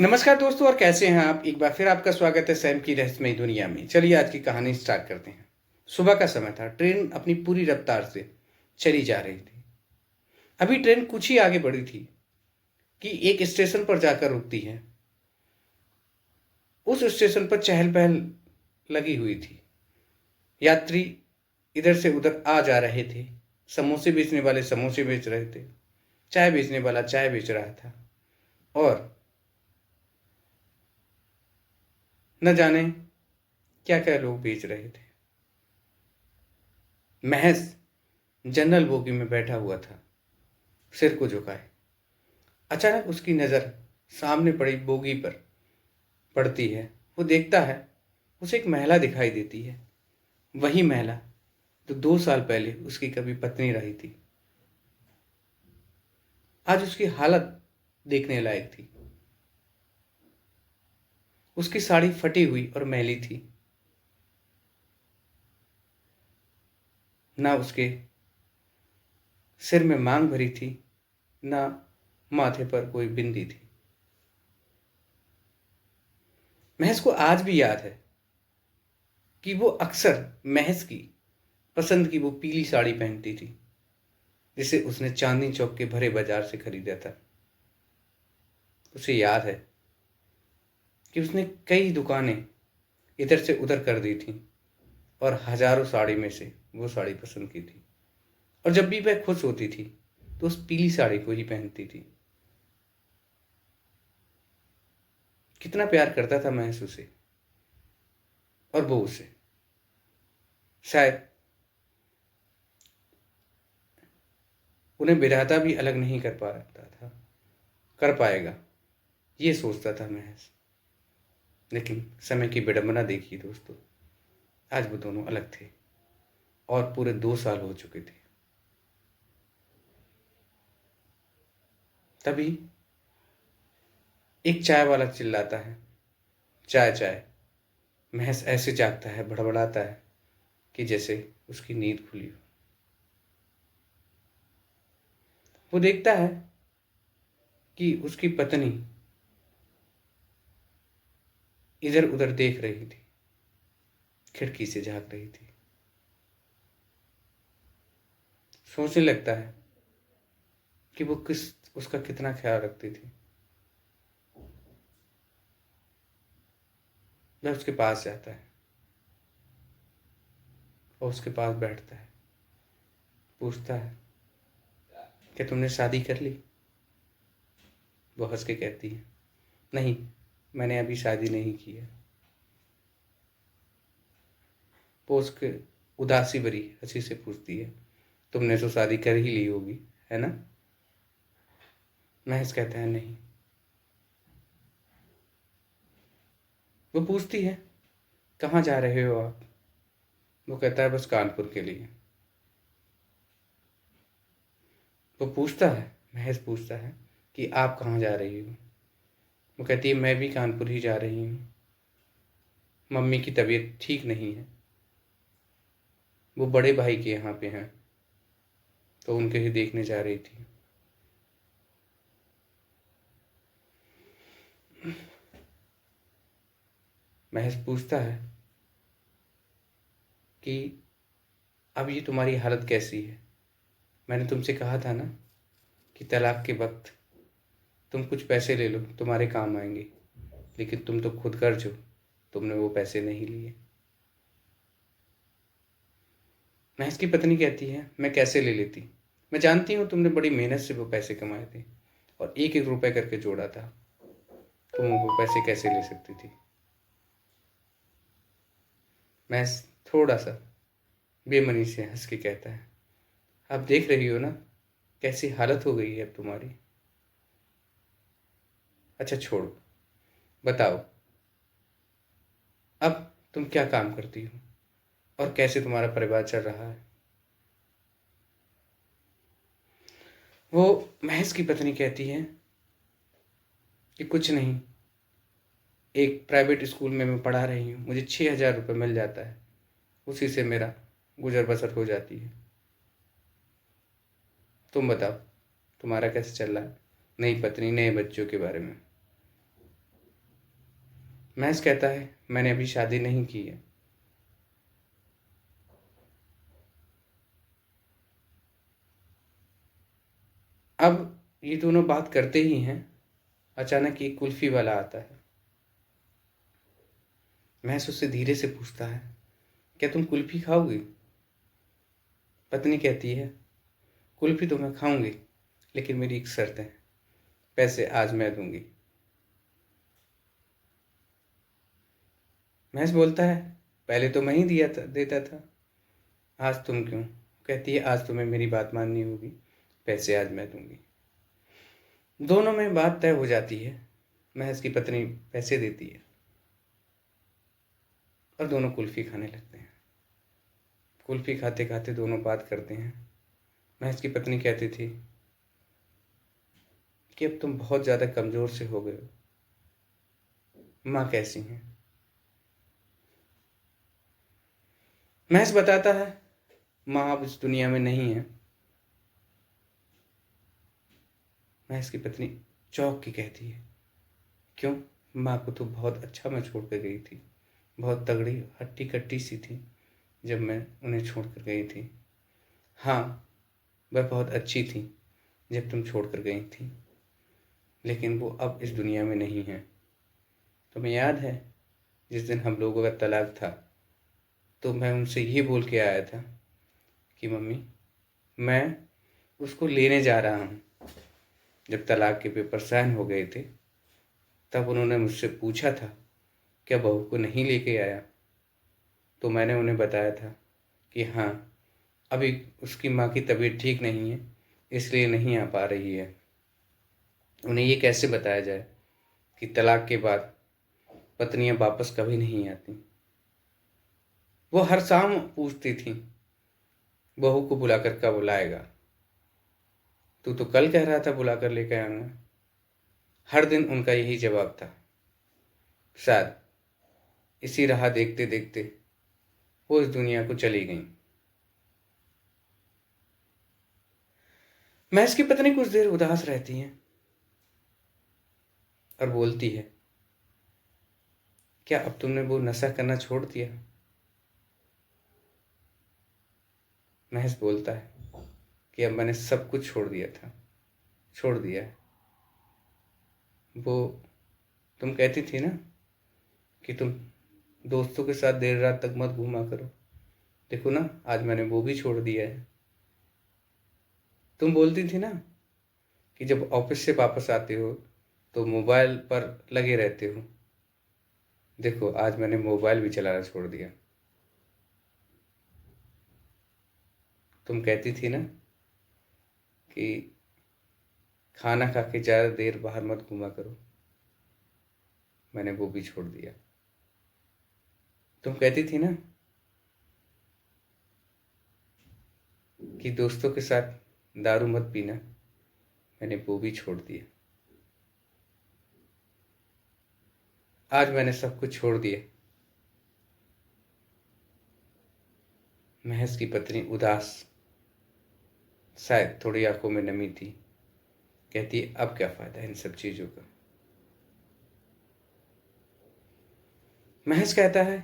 नमस्कार दोस्तों, और कैसे हैं आप? एक बार फिर आपका स्वागत है सैम की रहस्यमयी दुनिया में। चलिए आज की कहानी स्टार्ट करते हैं। सुबह का समय था। ट्रेन अपनी पूरी रफ्तार से चली जा रही थी। अभी ट्रेन कुछ ही आगे बढ़ी थी कि एक स्टेशन पर जाकर रुकती है। उस स्टेशन पर चहल पहल लगी हुई थी। यात्री इधर से उधर आ जा रहे थे। समोसे बेचने वाले समोसे बेच रहे थे, चाय बेचने वाला चाय बेच रहा था, और न जाने क्या क्या लोग बेच रहे थे। महज जनरल बोगी में बैठा हुआ था, सिर को झुकाए। अचानक उसकी नज़र सामने पड़ी बोगी पर पड़ती है। वो देखता है, उसे एक महिला दिखाई देती है। वही महिला जो 2 साल पहले उसकी कभी पत्नी रही थी, आज उसकी हालत देखने लायक थी। उसकी साड़ी फटी हुई और मैली थी। ना उसके सिर में मांग भरी थी, ना माथे पर कोई बिंदी थी। महज को आज भी याद है कि वो अक्सर महज की पसंद की वो पीली साड़ी पहनती थी, जिसे उसने चांदनी चौक के भरे बाजार से खरीदा था। उसे याद है कि उसने कई दुकानें इधर से उधर कर दी थी और हजारों साड़ी में से वो साड़ी पसंद की थी। और जब भी वह खुश होती थी तो उस पीली साड़ी को ही पहनती थी। कितना प्यार करता था महस उसे, और वो उसे। शायद उन्हें विधाता भी अलग नहीं कर पाता था, कर पाएगा, ये सोचता था महस। लेकिन समय की विडंबना देखिए दोस्तों, आज वो दोनों अलग थे और पूरे 2 साल हो चुके थे। तभी एक चाय वाला चिल्लाता है, चाय चाय। महस ऐसे जागता है, बड़बड़ाता है कि जैसे उसकी नींद खुली हो। वो देखता है कि उसकी पत्नी इधर उधर देख रही थी, खिड़की से झांक रही थी। सोचने लगता है कि वो उसका कितना ख्याल रखती थी। वह उसके पास जाता है और उसके पास बैठता है। पूछता है, क्या तुमने शादी कर ली? वो हंस के कहती है, नहीं, मैंने अभी शादी नहीं की है। वो उसके उदासी भरी हंसी से पूछती है, तुमने तो शादी कर ही ली होगी, है ना? महज कहता है, नहीं। वो पूछती है, कहाँ जा रहे हो आप? वो कहता है, बस कानपुर के लिए। वो पूछता है, महज पूछता है कि आप कहाँ जा रही हो? वो कहती है, मैं भी कानपुर ही जा रही हूँ। मम्मी की तबीयत ठीक नहीं है, वो बड़े भाई के यहाँ पे हैं, तो उनके ही देखने जा रही थी। महज पूछता है कि अब ये तुम्हारी हालत कैसी है? मैंने तुमसे कहा था ना कि तलाक के वक्त तुम कुछ पैसे ले लो, तुम्हारे काम आएंगे। लेकिन तुम तो खुद कर्ज हो, तुमने वो पैसे नहीं लिए। महज की पत्नी कहती है, मैं कैसे ले लेती? मैं जानती हूँ तुमने बड़ी मेहनत से वो पैसे कमाए थे और एक एक रुपए करके जोड़ा था। तुम वो पैसे कैसे ले सकती थी? महज थोड़ा सा बेमनी से हंस के कहता है, आप देख रही हो ना कैसी हालत हो गई है अब तुम्हारी। अच्छा छोड़ो, बताओ अब तुम क्या काम करती हो और कैसे तुम्हारा परिवार चल रहा है? वो महज की पत्नी कहती है कि कुछ नहीं, एक प्राइवेट स्कूल में मैं पढ़ा रही हूँ, मुझे 6,000 रुपये मिल जाता है, उसी से मेरा गुजर बसर हो जाती है। तुम बताओ तुम्हारा कैसे चल रहा है? नई पत्नी, नए बच्चों के बारे में। महज कहता है मैंने अभी शादी नहीं की है। अब ये दोनों बात करते ही हैं, अचानक एक कुल्फी वाला आता है। महज उससे धीरे से पूछता है, क्या तुम कुल्फी खाओगी? पत्नी कहती है, कुल्फी तो मैं खाऊंगी, लेकिन मेरी एक शर्त है, पैसे आज मैं दूंगी। महज बोलता है, पहले तो मैं ही देता था, आज तुम क्यों? कहती है, आज तुम्हें मेरी बात माननी होगी, पैसे आज मैं दूंगी। दोनों में बात तय हो जाती है। महज की पत्नी पैसे देती है और दोनों कुल्फी खाने लगते हैं। कुल्फी खाते खाते दोनों बात करते हैं। महज की पत्नी कहती थी कि अब तुम बहुत ज़्यादा कमज़ोर से हो गए हो, माँ कैसी हैं? महज बताता है, माँ अब इस दुनिया में नहीं है। महज की पत्नी चौंक के कहती है, क्यों? माँ को तो बहुत अच्छा मैं छोड़ कर गई थी, बहुत तगड़ी हट्टी कट्टी सी थी जब मैं उन्हें छोड़ कर गई थी। हाँ, वह बहुत अच्छी थी जब तुम छोड़ कर गई थी, लेकिन वो अब इस दुनिया में नहीं है। तुम्हें याद है जिस दिन हम लोगों का तलाक था, तो मैं उनसे ये बोल के आया था कि मम्मी, मैं उसको लेने जा रहा हूँ। जब तलाक के पेपर साइन हो गए थे, तब उन्होंने मुझसे पूछा था, क्या बहू को नहीं लेके आया? तो मैंने उन्हें बताया था कि हाँ, अभी उसकी माँ की तबीयत ठीक नहीं है, इसलिए नहीं आ पा रही है। उन्हें ये कैसे बताया जाए कि तलाक के बाद पत्नियां वापस कभी नहीं आती। वो हर शाम पूछती थी, बहू को बुलाकर कब बुलाएगा? तू तो कल कह रहा था बुलाकर लेकर आऊंगा। हर दिन उनका यही जवाब था। शायद इसी राह देखते देखते वो इस दुनिया को चली गई। महज की पत्नी कुछ देर उदास रहती है और बोलती है, क्या अब तुमने वो नशा करना छोड़ दिया? महज बोलता है कि अब मैंने सब कुछ छोड़ दिया है। वो तुम कहती थी ना कि तुम दोस्तों के साथ देर रात तक मत घूमा करो, देखो ना आज मैंने वो भी छोड़ दिया है। तुम बोलती थी ना कि जब ऑफिस से वापस आते हो तो मोबाइल पर लगे रहते हो, देखो आज मैंने मोबाइल भी चलाना छोड़ दिया। तुम कहती थी ना कि खाना खा के ज़्यादा देर बाहर मत घूमा करो, मैंने वो भी छोड़ दिया। तुम कहती थी ना कि दोस्तों के साथ दारू मत पीना, मैंने वो भी छोड़ दिया। आज मैंने सब कुछ छोड़ दिया। महज की पत्नी उदास, शायद थोड़ी आंखों में नमी थी, कहती है, अब क्या फायदा इन सब चीज़ों का? महज कहता है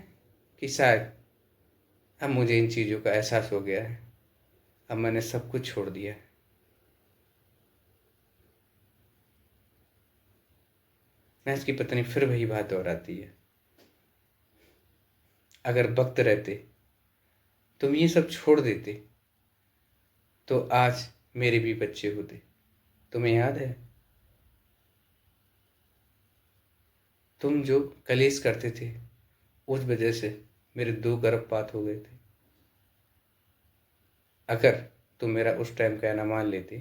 कि शायद अब मुझे इन चीज़ों का एहसास हो गया है, अब मैंने सब कुछ छोड़ दिया है। महज की पत्नी फिर वही बात दोहराती है, अगर वक्त रहते तुम ये सब छोड़ देते तो आज मेरे भी बच्चे होते। तुम्हें याद है तुम जो कलेश करते थे, उस वजह से मेरे 2 गर्भपात हो गए थे। अगर तुम मेरा उस टाइम कहना मान लेते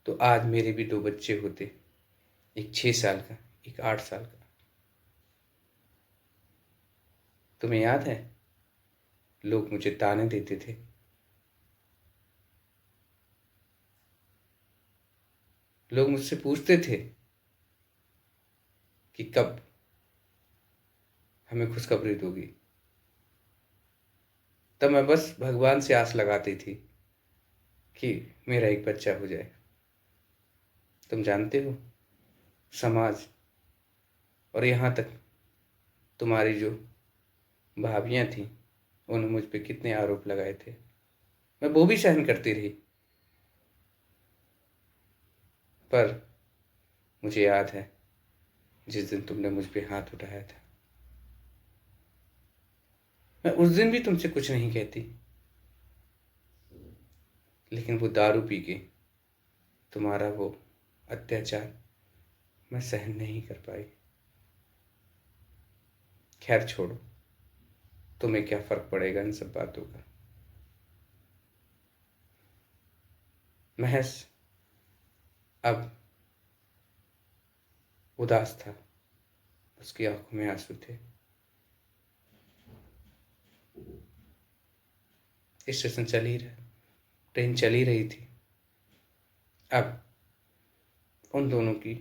तो आज मेरे भी 2 बच्चे होते, एक 6 साल का, एक 8 साल का। तुम्हें याद है लोग मुझे ताने देते थे, लोग मुझसे पूछते थे कि कब हमें खुशखबरी दोगी। तब मैं बस भगवान से आस लगाती थी कि मेरा एक बच्चा हो जाए। तुम जानते हो समाज और यहाँ तक तुम्हारी जो भाभियाँ थीं उन्होंने मुझ पे कितने आरोप लगाए थे, मैं वो भी सहन करती रही। पर मुझे याद है जिस दिन तुमने मुझ पे हाथ उठाया था, मैं उस दिन भी तुमसे कुछ नहीं कहती, लेकिन वो दारू पी के तुम्हारा वो अत्याचार मैं सहन नहीं कर पाई। खैर छोड़ो, तुम्हें क्या फर्क पड़ेगा इन सब बातों का। महज अब उदास था, उसकी आंखों में आंसू थे। स्टेशन चल ही रहा, ट्रेन चल ही रही थी। अब उन दोनों की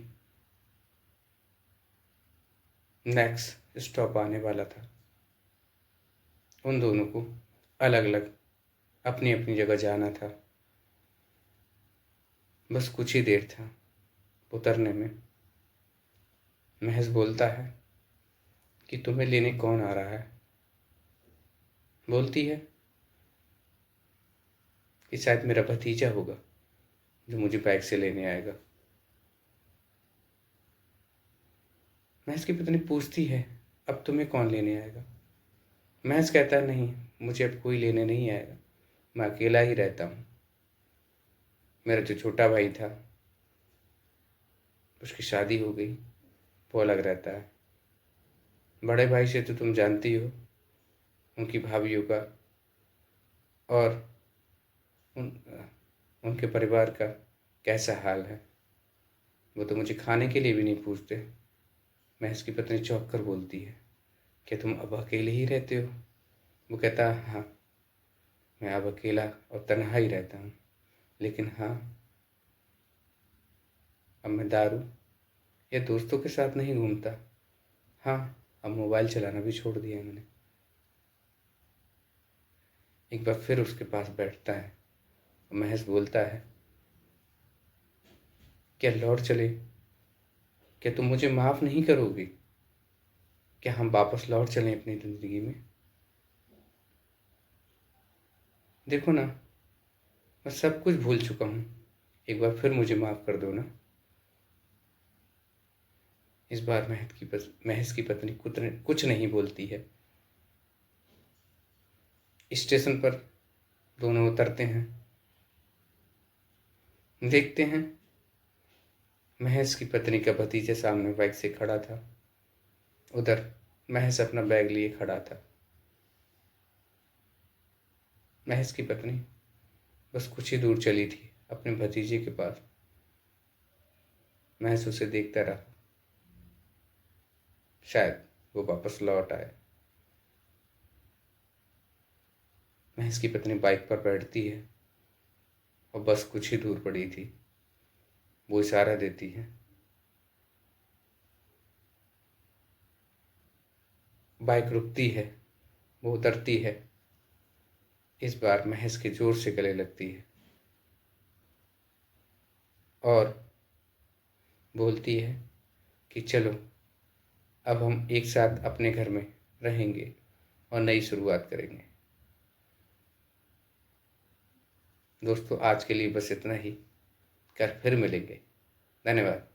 नेक्स्ट स्टॉप आने वाला था। उन दोनों को अलग अलग अपनी अपनी जगह जाना था। बस कुछ ही देर था उतरने में। महज बोलता है कि तुम्हें लेने कौन आ रहा है। बोलती है कि शायद मेरा भतीजा होगा जो मुझे बाइक से लेने आएगा। महज की पत्नी पूछती है अब तुम्हें कौन लेने आएगा। महज कहता है नहीं, मुझे अब कोई लेने नहीं आएगा, मैं अकेला ही रहता हूँ। मेरा जो छोटा भाई था उसकी शादी हो गई, वो अलग रहता है। बड़े भाई से तो तुम जानती हो उनकी भाभीयों का और उन उनके परिवार का कैसा हाल है। वो तो मुझे खाने के लिए भी नहीं पूछते। महज की पत्नी चौंक कर बोलती है क्या तुम अब अकेले ही रहते हो। वो कहता है हाँ, मैं अब अकेला और तन्हा ही रहता हूँ, लेकिन हाँ, अब मैं दारू या दोस्तों के साथ नहीं घूमता। हाँ, अब मोबाइल चलाना भी छोड़ दिया है मैंने। एक बार फिर उसके पास बैठता है और महज बोलता है क्या लौट चले, क्या तुम मुझे माफ़ नहीं करोगे, क्या हम वापस लौट चलें अपनी ज़िंदगी में। देखो ना, मैं सब कुछ भूल चुका हूँ, एक बार फिर मुझे माफ़ कर दो ना। इस बार महज की पत्नी कुछ नहीं बोलती है। स्टेशन पर दोनों उतरते हैं। देखते हैं महज की पत्नी का भतीजा सामने बाइक से खड़ा था। उधर महज अपना बैग लिए खड़ा था। महज की पत्नी बस कुछ ही दूर चली थी अपने भतीजे के पास। महज उसे देखता रहा, शायद वो वापस लौट आए। महज की पत्नी बाइक पर बैठती है और बस कुछ ही दूर पड़ी थी। वो इशारा देती है। बाइक रुकती है, वो उतरती है। इस बार महज के जोर से गले लगती है और बोलती है कि चलो अब हम एक साथ अपने घर में रहेंगे और नई शुरुआत करेंगे। दोस्तों, आज के लिए बस इतना ही। कल फिर मिलेंगे। धन्यवाद।